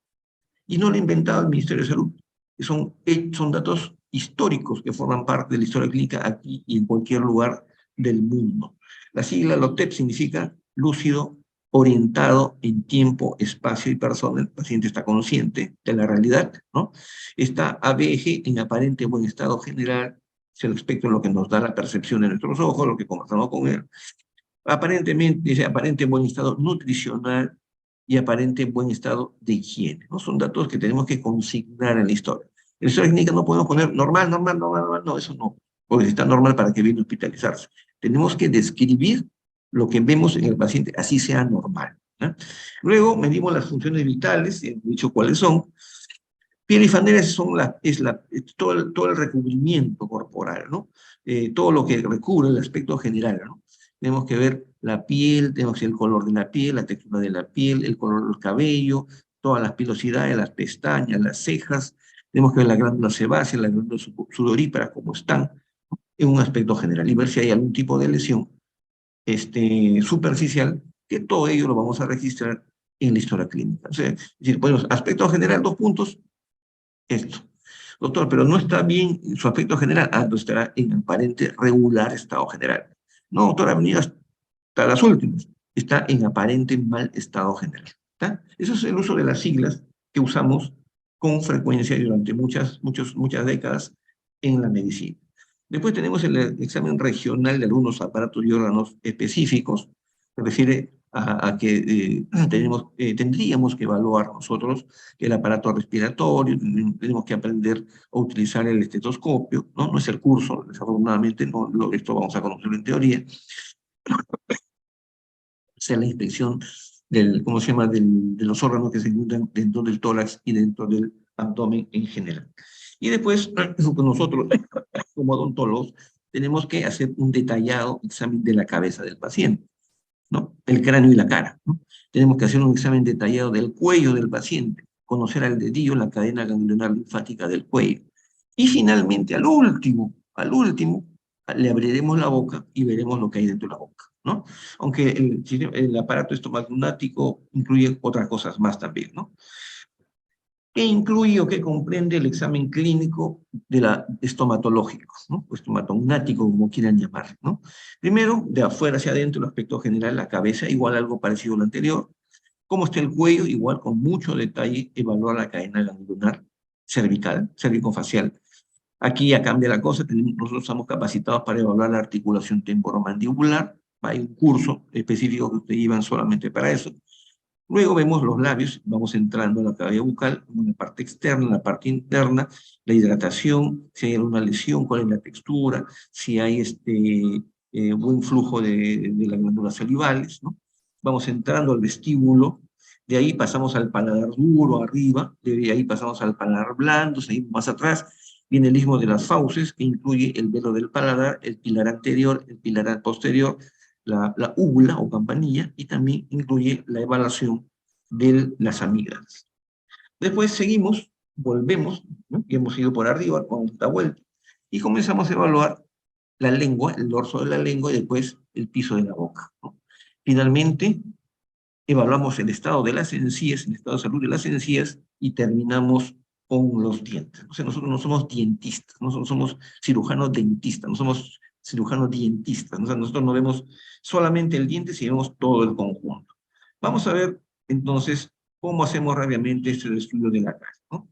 [SPEAKER 1] Y no lo ha inventado el Ministerio de Salud. Son datos históricos que forman parte de la historia clínica aquí y en cualquier lugar del mundo. La sigla LOTEP significa lúcido, orientado en tiempo, espacio y persona. El paciente está consciente de la realidad, ¿no? Está ABG en aparente buen estado general, es el aspecto de lo que nos da la percepción de nuestros ojos, lo que conversamos con él. Aparentemente, dice aparente buen estado nutricional y aparente buen estado de higiene, ¿no? Son datos que tenemos que consignar en la historia. En la historia clínica no podemos poner normal, normal, normal, normal, no, eso no, porque está normal para que viene a hospitalizarse. Tenemos que describir lo que vemos en el paciente, así sea normal, ¿no? Luego medimos las funciones vitales, he dicho cuáles son. Piel y fanera todo el recubrimiento corporal, ¿no? Todo lo que recubre el aspecto general, ¿no? Tenemos que ver la piel, tenemos que ver el color de la piel, la textura de la piel, el color del cabello, todas las pilosidades, las pestañas, las cejas, tenemos que ver la glándula sebácea, la glándula sudorípara, cómo están, ¿no? En un aspecto general, y ver si hay algún tipo de lesión superficial, que todo ello lo vamos a registrar en la historia clínica. O sea, es decir, ponemos aspecto general, 2 puntos, esto. Doctor, pero no está bien su aspecto general. Ah, no estará en aparente regular estado general. No, doctor, ha venido hasta las últimas. Está en aparente mal estado general. ¿Está? Eso es el uso de las siglas que usamos con frecuencia durante muchas décadas en la medicina. Después tenemos el examen regional de algunos aparatos y órganos específicos. Se refiere a que tendríamos que evaluar nosotros el aparato respiratorio, tenemos que aprender a utilizar el estetoscopio, ¿no? No es el curso, desafortunadamente, no, esto vamos a conocerlo en teoría. Hacer la inspección ¿cómo se llama?, de los órganos que se encuentran dentro del tórax y dentro del abdomen en general. Y después, nosotros, como odontólogos, tenemos que hacer un detallado examen de la cabeza del paciente, ¿no? El cráneo y la cara, ¿no? Tenemos que hacer un examen detallado del cuello del paciente, conocer al dedillo la cadena ganglionar linfática del cuello. Y finalmente, al último, le abriremos la boca y veremos lo que hay dentro de la boca, ¿no? Aunque el aparato estomagnático incluye otras cosas más también, ¿no? ¿Qué incluye o qué comprende el examen clínico de la estomatológico, ¿no? O estomatognático, como quieran llamar, ¿no? Primero, de afuera hacia adentro, el aspecto general, la cabeza, igual algo parecido a lo anterior. Cómo está el cuello, igual con mucho detalle, evaluar la cadena ganglionar cervical, cervicofacial. Aquí ya cambia la cosa, nosotros estamos capacitados para evaluar la articulación temporomandibular. Hay un curso específico que ustedes llevan solamente para eso. Luego vemos los labios, vamos entrando en la cavidad bucal, en la parte externa, en la parte interna, la hidratación, si hay alguna lesión, cuál es la textura, si hay buen flujo de las glándulas salivales, ¿no? Vamos entrando al vestíbulo, de ahí pasamos al paladar duro arriba, de ahí pasamos al paladar blando, seguimos más atrás, viene el istmo de las fauces, que incluye el velo del paladar, el pilar anterior, el pilar posterior, la úvula o campanilla, y también incluye la evaluación de las amígdalas. Después seguimos, volvemos, ¿no? Y hemos ido por arriba con esta vuelta, y comenzamos a evaluar la lengua, el dorso de la lengua, y después el piso de la boca, ¿no? Finalmente, evaluamos el estado de las encías, el estado de salud de las encías, y terminamos con los dientes. O sea, nosotros no somos dientistas, nosotros somos cirujanos dentistas, no somos cirujanos dientistas. O sea, nosotros no vemos solamente el diente, sino vemos todo el conjunto. Vamos a ver, entonces, cómo hacemos rápidamente este estudio de la cara, ¿no?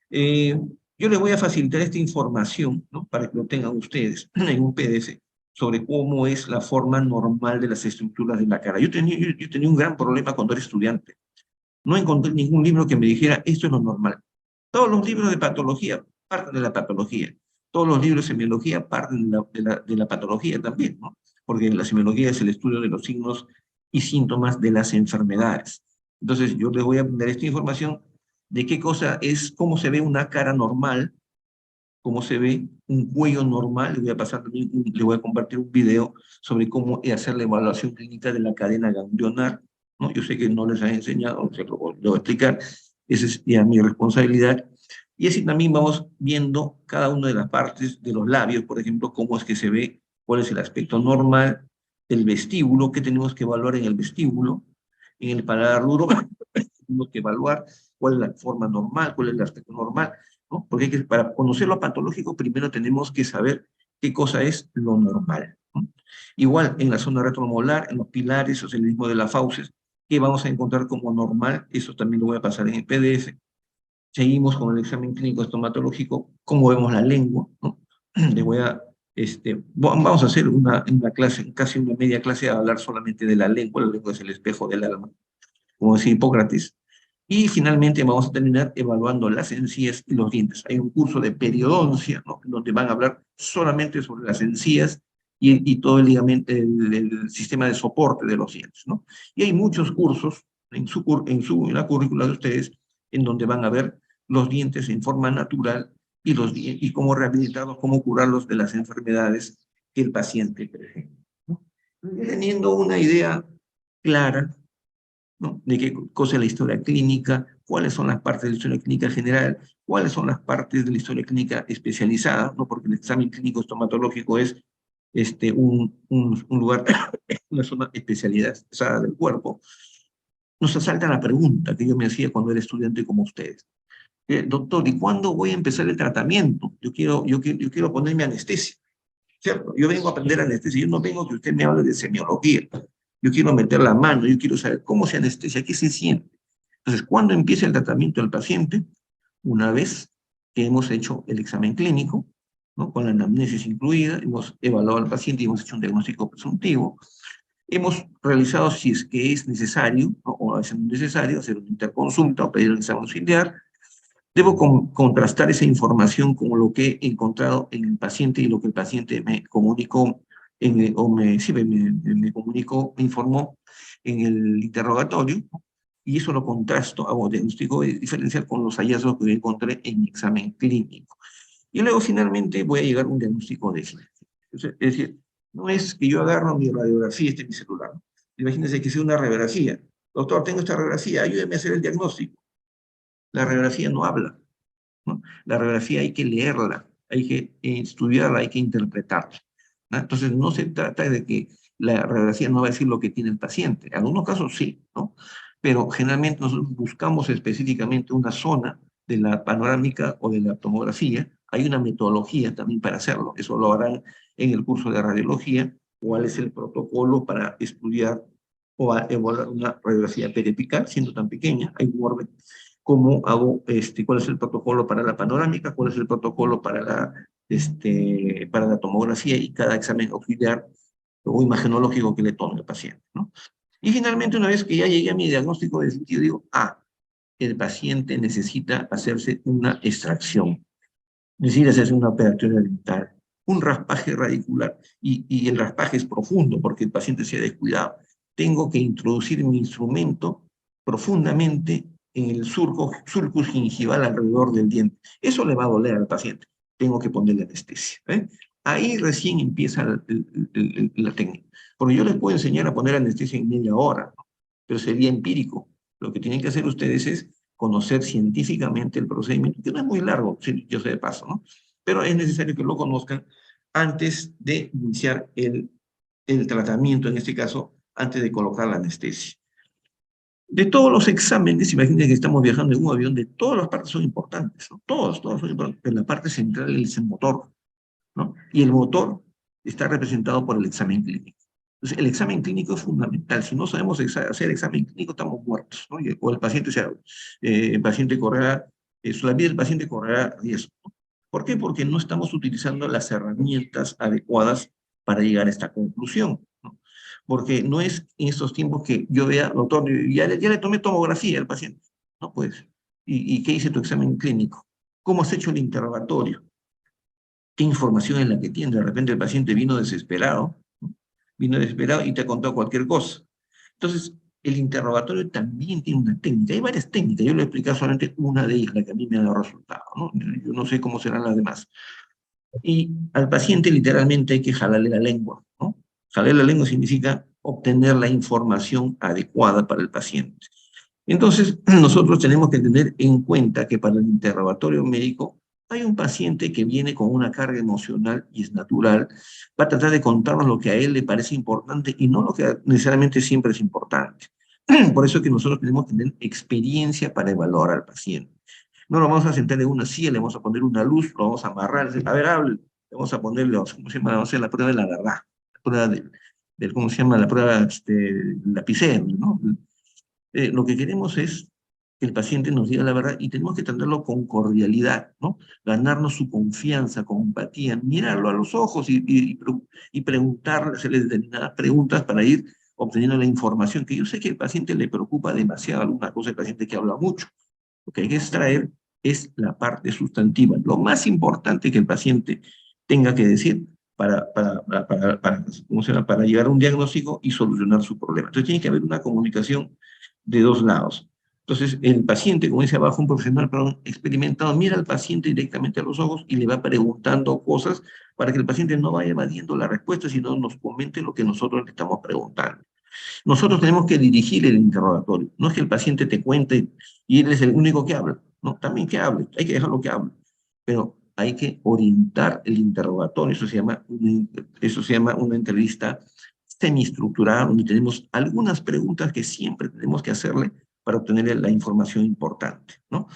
[SPEAKER 1] Eh, yo les voy a facilitar esta información, ¿no?, para que lo tengan ustedes en un PDF sobre cómo es la forma normal de las estructuras de la cara. Yo tenía un gran problema cuando era estudiante. No encontré ningún libro que me dijera esto es lo normal. Todos los libros de patología parten de la patología. Todos los libros de semiología parten de la patología también, ¿no? Porque la semiología es el estudio de los signos y síntomas de las enfermedades. Entonces, yo les voy a brindar esta información de qué cosa es, cómo se ve una cara normal, cómo se ve un cuello normal. Les voy a pasar también, les voy a compartir un video sobre cómo hacer la evaluación clínica de la cadena ganglionar, ¿no? Yo sé que no les han enseñado, se lo voy a explicar, esa es ya mi responsabilidad. Y así también vamos viendo cada una de las partes de los labios, por ejemplo, cómo es que se ve, cuál es el aspecto normal, el vestíbulo, qué tenemos que evaluar en el vestíbulo, en el paladar duro, tenemos que evaluar cuál es la forma normal, cuál es el aspecto normal, ¿no? Porque para conocer lo patológico, primero tenemos que saber qué cosa es lo normal, ¿no? Igual, en la zona retromolar, en los pilares, o sea, el mismo de las fauces, que vamos a encontrar como normal, eso también lo voy a pasar en el PDF. Seguimos con el examen clínico estomatológico, cómo vemos la lengua, ¿no? Les voy a, vamos a hacer una clase, casi una media clase, a hablar solamente de la lengua es el espejo del alma, como decía Hipócrates. Y finalmente vamos a terminar evaluando las encías y los dientes. Hay un curso de periodoncia, ¿no?, donde van a hablar solamente sobre las encías y todo el ligamento, el sistema de soporte de los dientes, ¿no? Y hay muchos cursos en la currícula de ustedes en donde van a ver los dientes en forma natural y cómo rehabilitarlos, cómo curarlos de las enfermedades que el paciente presenta, ¿no? Teniendo una idea clara, ¿no?, de qué cosa es la historia clínica, cuáles son las partes de la historia clínica general, cuáles son las partes de la historia clínica especializada, ¿no?, porque el examen clínico estomatológico es un lugar, una zona especializada del cuerpo, nos asalta la pregunta que yo me hacía cuando era estudiante como ustedes. Doctor, ¿y cuándo voy a empezar el tratamiento? Yo quiero ponerme anestesia, ¿cierto? Yo vengo a aprender anestesia, yo no vengo que usted me hable de semiología. Yo quiero meter la mano, yo quiero saber cómo se anestesia, qué se siente. Entonces, ¿cuándo empieza el tratamiento del paciente? Una vez que hemos hecho el examen clínico, ¿no? Con la anamnesis incluida, hemos evaluado al paciente y hemos hecho un diagnóstico presuntivo, hemos realizado, si es que es necesario, ¿no? O a veces no es necesario, hacer una interconsulta o pedir un examen auxiliar. Debo contrastar esa información con lo que he encontrado en el paciente y lo que el paciente me comunicó, sí, me comunicó, me informó en el interrogatorio, ¿no? Y eso lo contrasto, hago diagnóstico diferencial con los hallazgos que encontré en mi examen clínico. Y luego finalmente voy a llegar a un diagnóstico definitivo. Es decir, no es que yo agarro mi radiografía, este es mi celular, ¿no? Imagínense que sea una radiografía. Doctor, tengo esta radiografía, ayúdeme a hacer el diagnóstico. La radiografía no habla, ¿no? La radiografía hay que leerla, hay que estudiarla, hay que interpretarla, ¿no? Entonces no se trata de que la radiografía no va a decir lo que tiene el paciente. En algunos casos sí, ¿no? Pero generalmente nosotros buscamos específicamente una zona de la panorámica o de la tomografía. Hay una metodología también para hacerlo. Eso lo harán en el curso de radiología. ¿Cuál es el protocolo para estudiar o evaluar una radiografía periepical, siendo tan pequeña? Hay un orden. ¿Cómo hago, cuál es el protocolo para la panorámica, cuál es el protocolo para la tomografía y cada examen auxiliar o imagenológico que le tome al paciente, ¿no? Y finalmente, una vez que ya llegué a mi diagnóstico definitivo, digo, el paciente necesita hacerse una extracción, necesita hacerse una operación dental, un raspaje radicular, y el raspaje es profundo porque el paciente se ha descuidado. Tengo que introducir mi instrumento profundamente en el surcus gingival alrededor del diente. Eso le va a doler al paciente. Tengo que ponerle anestesia, ¿eh? Ahí recién empieza la técnica. Porque yo les puedo enseñar a poner anestesia en media hora, ¿no? Pero sería empírico. Lo que tienen que hacer ustedes es conocer científicamente el procedimiento, que no es muy largo, yo sé de paso, ¿no? Pero es necesario que lo conozcan antes de iniciar el tratamiento, en este caso, antes de colocar la anestesia. De todos los exámenes, imagínense que estamos viajando en un avión, de todas las partes son importantes, ¿no? Todos son importantes, pero la parte central es el motor, ¿no? Y el motor está representado por el examen clínico. Entonces, el examen clínico es fundamental. Si no sabemos hacer examen clínico, estamos muertos, ¿no? O el paciente, el paciente correrá, la vida del paciente correrá riesgo, ¿no? ¿Por qué? Porque no estamos utilizando las herramientas adecuadas para llegar a esta conclusión, ¿no? Porque no es en estos tiempos que yo vea, doctor, ya le tomé tomografía al paciente. No, pues. ¿Y qué dice tu examen clínico? ¿Cómo has hecho el interrogatorio? ¿Qué información es la que tiene? De repente el paciente vino desesperado, ¿no? Vino desesperado y te ha contado cualquier cosa. Entonces, el interrogatorio también tiene una técnica. Hay varias técnicas. Yo le he explicado solamente una de ellas, la que a mí me ha dado resultado, ¿no? Yo no sé cómo serán las demás. Y al paciente literalmente hay que jalarle la lengua, ¿no? Jalarle la lengua significa obtener la información adecuada para el paciente. Entonces, nosotros tenemos que tener en cuenta que para el interrogatorio médico hay un paciente que viene con una carga emocional y es natural, va a tratar de contarnos lo que a él le parece importante y no lo que necesariamente siempre es importante. Por eso es que nosotros tenemos que tener experiencia para evaluar al paciente. No lo vamos a sentar en una silla, le vamos a poner una luz, lo vamos a amarrar, a ver, hable, le vamos a ponerle, ¿cómo se llama? Vamos a hacer la prueba de la verdad, la prueba ¿cómo se llama? La prueba lapicero, ¿no? Lo que queremos es que el paciente nos diga la verdad y tenemos que tratarlo con cordialidad, ¿no? Ganarnos su confianza, con empatía, mirarlo a los ojos y preguntarle, hacerle determinadas preguntas para ir obteniendo la información, que yo sé que al paciente le preocupa demasiado alguna cosa, el paciente que habla mucho. Lo que hay que extraer es la parte sustantiva, lo más importante que el paciente tenga que decir ¿cómo se llama? Para llegar a un diagnóstico y solucionar su problema. Entonces tiene que haber una comunicación de dos lados. Entonces el paciente, como dice abajo, un profesional perdón, experimentado, mira al paciente directamente a los ojos y le va preguntando cosas para que el paciente no vaya evadiendo la respuesta, sino nos comente lo que nosotros le estamos preguntando. Nosotros tenemos que dirigir el interrogatorio. No es que el paciente te cuente y él es el único que habla. No, también que hable, hay que dejarlo que hable. Pero hay que orientar el interrogatorio. Eso se llama una entrevista semiestructurada, donde tenemos algunas preguntas que siempre tenemos que hacerle para obtener la información importante, ¿no?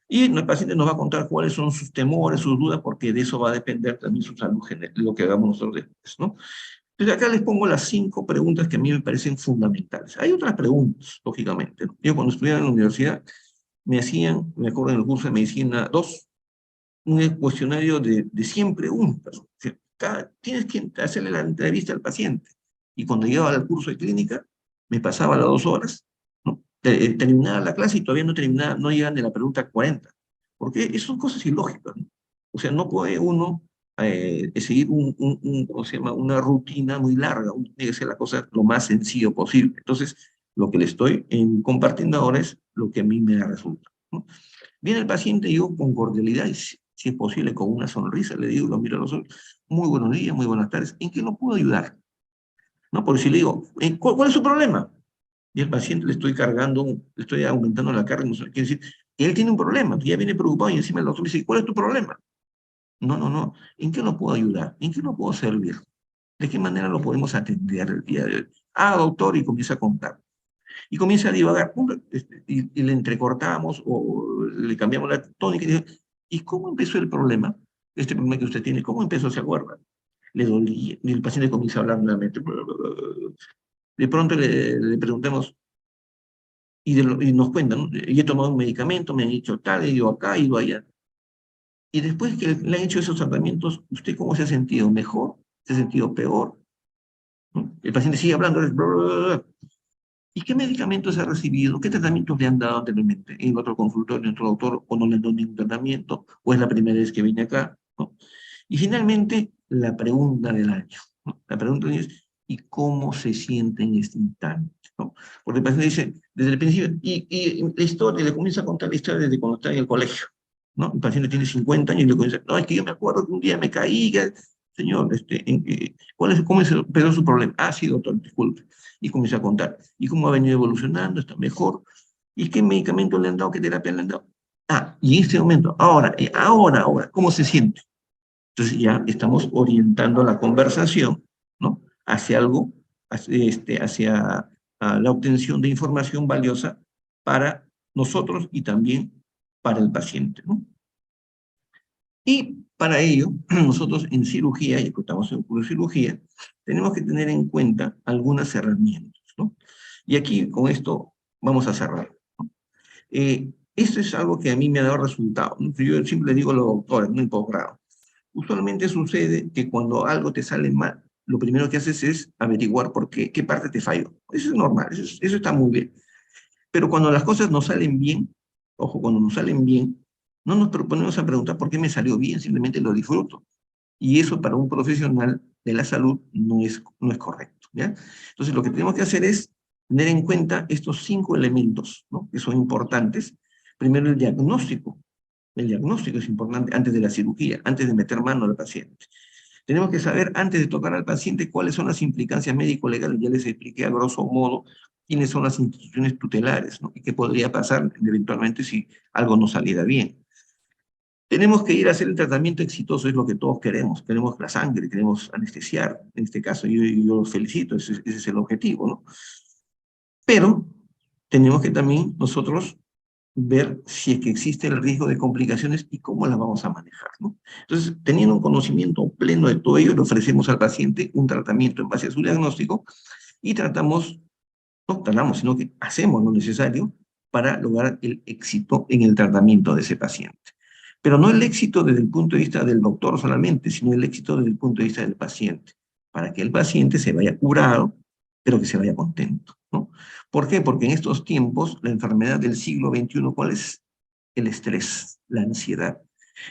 [SPEAKER 1] Y el paciente nos va a contar cuáles son sus temores, sus dudas, porque de eso va a depender también su salud general, lo que hagamos nosotros después, ¿no? Entonces acá les pongo las 5 preguntas que a mí me parecen fundamentales. Hay otras preguntas, lógicamente, ¿no? Yo cuando estudiaba en la universidad me hacían, me acuerdo en el curso de medicina 2, un cuestionario de 100 preguntas. O sea, tienes que hacerle la entrevista al paciente. Y cuando llegaba al curso de clínica, me pasaba las 2 horas, ¿no? Terminaba la clase y todavía no terminaba, no llegan de la pregunta 40. Porque son cosas ilógicas, ¿no? O sea, no puede uno seguir ¿cómo se llama? Una rutina muy larga, uno tiene que hacer la cosa lo más sencillo posible. Entonces, lo que le estoy compartiendo ahora es lo que a mí me da resultado, ¿no? Viene el paciente, yo con cordialidad, y si es posible con una sonrisa, le digo, lo miro a los ojos, muy buenos días, muy buenas tardes, ¿en qué lo puedo ayudar? ¿No? Porque si le digo, ¿cuál es su problema? Y el paciente le estoy cargando, le estoy aumentando la carga, no sé, quiere decir, él tiene un problema, ya viene preocupado y encima el doctor le dice, ¿cuál es tu problema? No, no, no, ¿en qué lo puedo ayudar? ¿En qué lo puedo servir? ¿De qué manera lo podemos atender el día de hoy? Ah, doctor, y comienza a contar. Y comienza a divagar, y le entrecortamos o le cambiamos la tónica. ¿Y cómo empezó el problema? Este problema que usted tiene, ¿cómo empezó? ¿Se acuerda? Le dolía, y el paciente comienza a hablar nuevamente. De pronto le preguntamos, y nos cuentan, ¿no? Y he tomado un medicamento, me han dicho tal, he ido acá, he ido allá. Y después que le han hecho esos tratamientos, ¿usted cómo se ha sentido? ¿Mejor? ¿Se ha sentido peor? ¿No? El paciente sigue hablando, ¿y qué medicamentos ha recibido? ¿Qué tratamientos le han dado anteriormente? ¿En otro consultorio, en otro doctor, o no le han dado ningún tratamiento? ¿O es la primera vez que viene acá? ¿No? Y finalmente, la pregunta del año, ¿no? La pregunta del año es, ¿y cómo se siente en este instante? ¿No? Porque el paciente dice, desde el principio, y la historia, le comienza a contar la historia desde cuando está en el colegio, ¿no? El paciente tiene 50 años y le comienza, no, es que yo me acuerdo que un día me caí, señor, ¿cómo empezó su problema? Ah, sí, doctor, disculpe. Y comienza a contar. ¿Y cómo ha venido evolucionando? ¿Está mejor? ¿Y qué medicamento le han dado? ¿Qué terapia le han dado? Ah, y en este momento, ahora, ¿cómo se siente? Entonces ya estamos orientando la conversación, ¿no? Hacia algo, hacia la obtención de información valiosa para nosotros y también para el paciente, ¿no? Y para ello, nosotros en cirugía, y que estamos en un curso de cirugía, tenemos que tener en cuenta algunas herramientas, ¿no? Y aquí con esto vamos a cerrar, ¿no? Esto es algo que a mí me ha dado resultado, ¿no? Yo siempre le digo a los doctores, ¿no? En posgrado. Usualmente sucede que cuando algo te sale mal, lo primero que haces es averiguar por qué parte te falló. Eso es normal, eso está muy bien. Pero cuando las cosas nos salen bien, ojo, cuando nos salen bien, no nos proponemos a preguntar por qué me salió bien, simplemente lo disfruto. Y eso para un profesional de la salud no es correcto, ¿ya? Entonces lo que tenemos que hacer es tener en cuenta estos 5 elementos, ¿no? Que son importantes. Primero el diagnóstico. El diagnóstico es importante antes de la cirugía, antes de meter mano al paciente. Tenemos que saber antes de tocar al paciente cuáles son las implicancias médico-legales. Ya les expliqué a grosso modo quiénes son las instituciones tutelares, ¿no? Y qué podría pasar eventualmente si algo no saliera bien. Tenemos que ir a hacer el tratamiento exitoso, es lo que todos queremos. Queremos la sangre, queremos anestesiar. En este caso, yo los felicito, ese es el objetivo, ¿no? Pero tenemos que también nosotros ver si es que existe el riesgo de complicaciones y cómo las vamos a manejar, ¿no? Entonces, teniendo un conocimiento pleno de todo ello, le ofrecemos al paciente un tratamiento en base a su diagnóstico y no tratamos, sino que hacemos lo necesario para lograr el éxito en el tratamiento de ese paciente. Pero no el éxito desde el punto de vista del doctor solamente, sino el éxito desde el punto de vista del paciente, para que el paciente se vaya curado, pero que se vaya contento, ¿no? ¿Por qué? Porque en estos tiempos, la enfermedad del siglo XXI, ¿cuál es? El estrés, la ansiedad.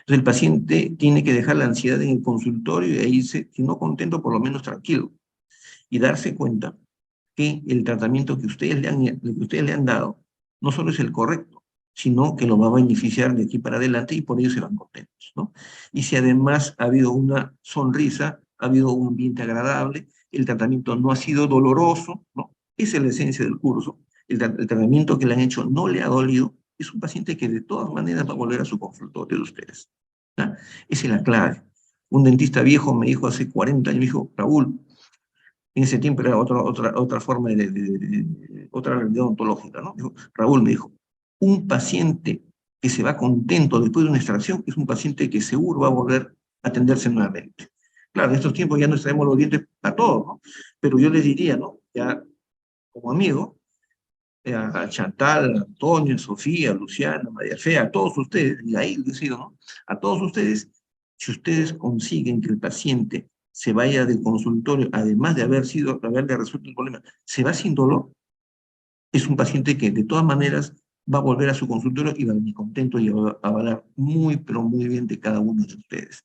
[SPEAKER 1] Entonces el paciente tiene que dejar la ansiedad en el consultorio y ahí irse, si no contento, por lo menos tranquilo, y darse cuenta que el tratamiento que ustedes le han dado no solo es el correcto, sino que lo va a beneficiar de aquí para adelante y por ello se van contentos, ¿no? Y si además ha habido una sonrisa, ha habido un ambiente agradable, el tratamiento no ha sido doloroso, ¿no? Esa es la esencia del curso. El tratamiento que le han hecho no le ha dolido, es un paciente que de todas maneras va a volver a su consultorio de ustedes, ¿no? Esa es la clave. Un dentista viejo me dijo hace 40 años, me dijo, Raúl, En ese tiempo era otra forma otra realidad ontológica, ¿no? Raúl me dijo, un paciente que se va contento después de una extracción es un paciente que seguro va a volver a atenderse nuevamente. Claro, en estos tiempos ya no traemos los dientes a todos, ¿no? Pero yo les diría, ¿no? Ya como amigo, a Chantal, a Antonio, a Sofía, a Luciana, a María Fea, a todos ustedes, y ahí les digo, ¿no? A todos ustedes, si ustedes consiguen que el paciente se vaya del consultorio, además de haberle resuelto el problema, se va sin dolor, es un paciente que de todas maneras va a volver a su consultorio y va a venir contento y va a hablar muy, pero muy bien de cada uno de ustedes.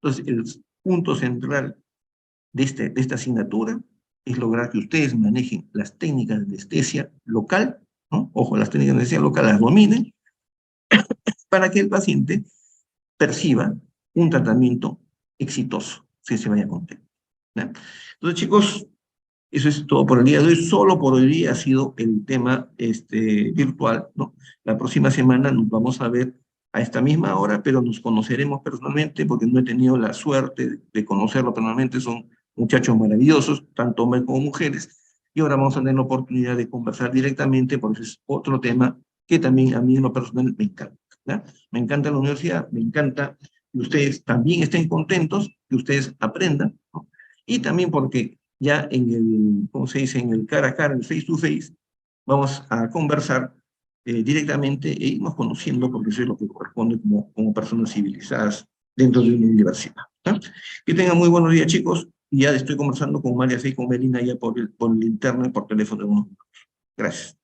[SPEAKER 1] Entonces, el punto central de esta asignatura es lograr que ustedes manejen las técnicas de anestesia local, ¿no? Ojo, las técnicas de anestesia local las dominen para que el paciente perciba un tratamiento exitoso, si se vaya contento. ¿Ya? Entonces, chicos, eso es todo por el día de hoy. Solo por hoy día ha sido el tema virtual, ¿no? La próxima semana nos vamos a ver a esta misma hora, pero nos conoceremos personalmente porque no he tenido la suerte de conocerlo personalmente. Son muchachos maravillosos, tanto hombres como mujeres. Y ahora vamos a tener la oportunidad de conversar directamente porque es otro tema que también a mí en lo personal me encanta. ¿Ya? Me encanta la universidad, me encanta que ustedes también estén contentos, que ustedes aprendan, ¿no? Y también porque ya en el, ¿cómo se dice?, en el cara a cara, en el face to face, vamos a conversar directamente e irnos conociendo, porque eso es lo que corresponde como personas civilizadas dentro de una universidad. ¿No? Que tengan muy buenos días, chicos. Y ya estoy conversando con María Fe y con Melina ya por el internet, por teléfono. Gracias.